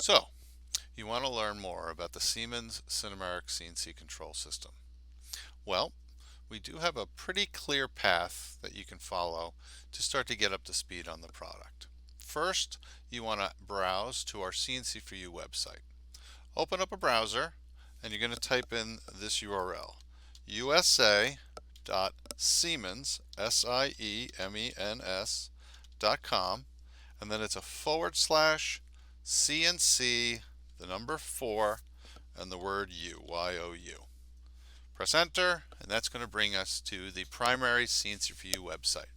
So, you want to learn more about the Siemens SINUMERIK CNC control system. Well, we do have a pretty clear path that you can follow to start to get up to speed on the product. First, you want to browse to our CNC for You website. Open up a browser and you're going to type in this URL, usa.siemens, SIEMENS.com, and then it's a /CNC, the number 4, and the word U, Y-O-U. Press enter, and that's going to bring us to the primary CNC for You website.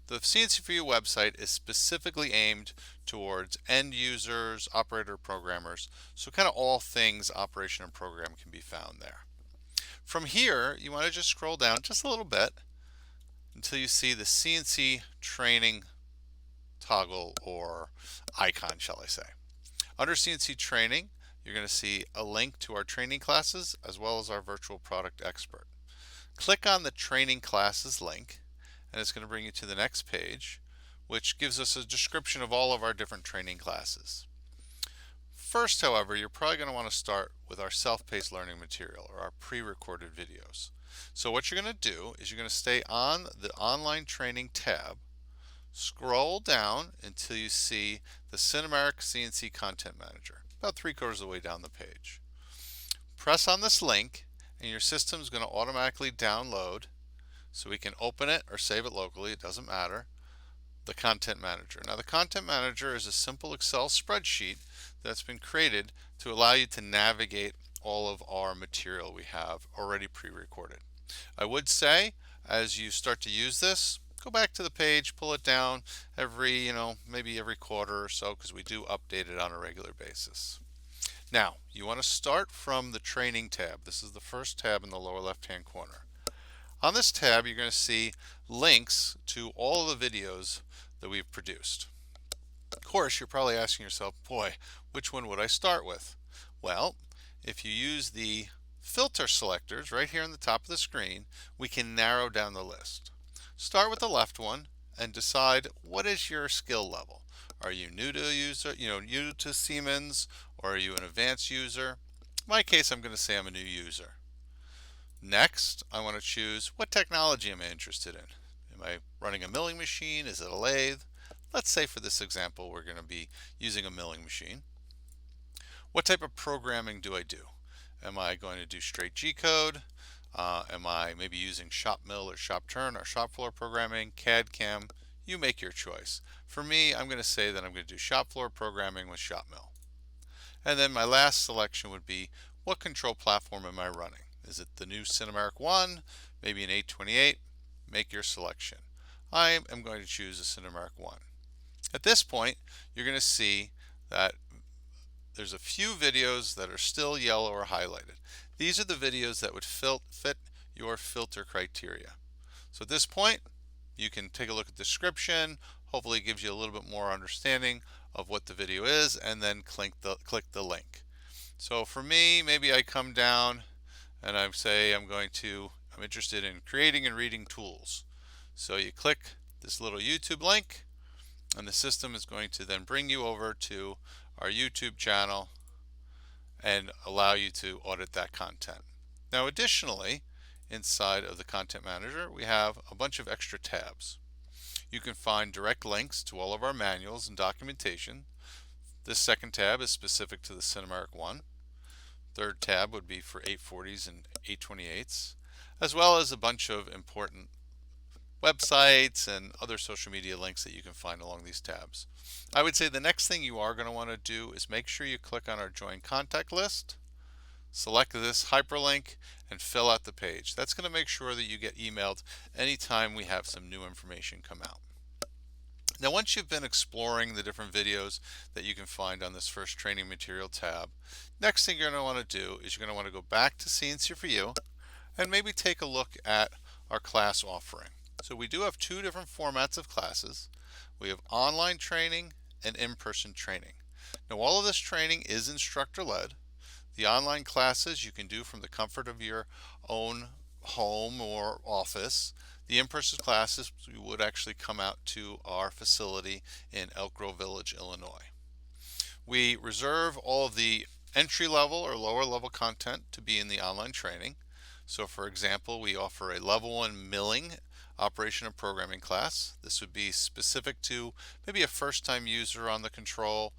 The CNC for You website is specifically aimed towards end users, operator programmers, so kind of all things operation and program can be found there. From here, you want to just scroll down just a little bit until you see the CNC training toggle or icon, shall I say. Under CNC training, you're going to see a link to our training classes as well as our virtual product expert. Click on the training classes link and it's going to bring you to the next page, which gives us a description of all of our different training classes. First, however, you're probably going to want to start with our self-paced learning material or our pre-recorded videos. So what you're going to do is you're going to stay on the online training tab, scroll down until you see the SINUMERIK CNC Content Manager, about 3/4 of the way down the page. Press on this link and your system is going to automatically download, so we can open it or save it locally, it doesn't matter, the Content Manager. Now the Content Manager is a simple Excel spreadsheet that's been created to allow you to navigate all of our material we have already pre-recorded. I would say as you start to use this, go back to the page, pull it down every, maybe every quarter or so, because we do update it on a regular basis. Now, you want to start from the training tab. This is the first tab in the lower left-hand corner. On this tab, you're going to see links to all of the videos that we've produced. Of course, you're probably asking yourself, boy, which one would I start with? Well, if you use the filter selectors right here on the top of the screen, we can narrow down the list. Start with the left one and decide what is your skill level. Are you new to new to Siemens, or are you an advanced user? In my case, I'm going to say I'm a new user. Next, I want to choose what technology am I interested in. Am I running a milling machine? Is it a lathe? Let's say for this example we're going to be using a milling machine. What type of programming do I do? Am I going to do straight G-code? Am I maybe using shop mill or shop turn or shop floor programming, CAD CAM? You make your choice. For me, I'm going to say that I'm going to do shop floor programming with shop mill. And then my last selection would be, what control platform am I running? Is it the new SINUMERIK 1, maybe an 828? Make your selection. I am going to choose a SINUMERIK 1. At this point, you're going to see that there's a few videos that are still yellow or highlighted. These are the videos that would fit your filter criteria. So at this point, you can take a look at the description. Hopefully it gives you a little bit more understanding of what the video is, and then click the link. So for me, maybe I come down and I say I'm interested in creating and reading tools. So you click this little YouTube link and the system is going to then bring you over to our YouTube channel and allow you to audit that content. Now additionally, inside of the Content Manager, we have a bunch of extra tabs. You can find direct links to all of our manuals and documentation. This second tab is specific to the SINUMERIK 1. Third tab would be for 840s and 828s, as well as a bunch of important websites and other social media links that you can find along these tabs. I would say the next thing you are going to want to do is make sure you click on our Join Contact List, select this hyperlink, and fill out the page. That's going to make sure that you get emailed anytime we have some new information come out. Now once you've been exploring the different videos that you can find on this first training material tab, next thing you're going to want to do is you're going to want to go back to CNC for You and maybe take a look at our class offering. So we do have two different formats of classes. We have online training and in-person training. Now all of this training is instructor-led. The online classes you can do from the comfort of your own home or office. The in-person classes, you would actually come out to our facility in Elk Grove Village, Illinois. We reserve all of the entry level or lower level content to be in the online training. So for example, we offer a level 1 milling operation and programming class. This would be specific to maybe a first-time user on the control,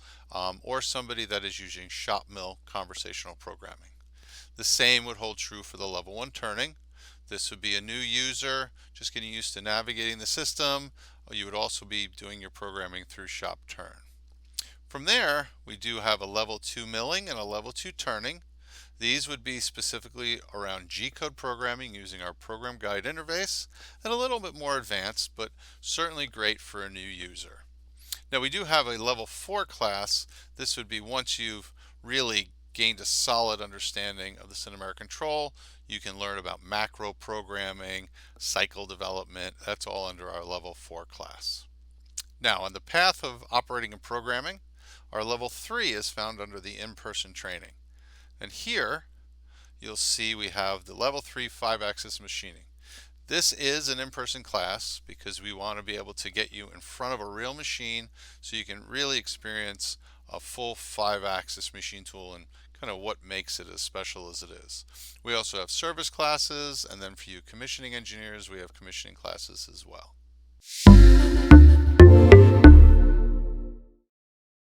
or somebody that is using shop mill conversational programming. The same would hold true for the level 1 turning. This would be a new user just getting used to navigating the system. You would also be doing your programming through shop turn. From there, we do have a level 2 milling and a level 2 turning. These would be specifically around G-code programming using our program guide interface, and a little bit more advanced, but certainly great for a new user. Now we do have a level 4 class. This would be once you've really gained a solid understanding of the SINUMERIK control. You can learn about macro programming, cycle development. That's all under our level 4 class. Now on the path of operating and programming, our level 3 is found under the in-person training. And here you'll see we have the level 3 5-axis machining. This is an in-person class because we want to be able to get you in front of a real machine so you can really experience a full 5-axis machine tool and kind of what makes it as special as it is. We also have service classes, and then for you commissioning engineers, we have commissioning classes as well.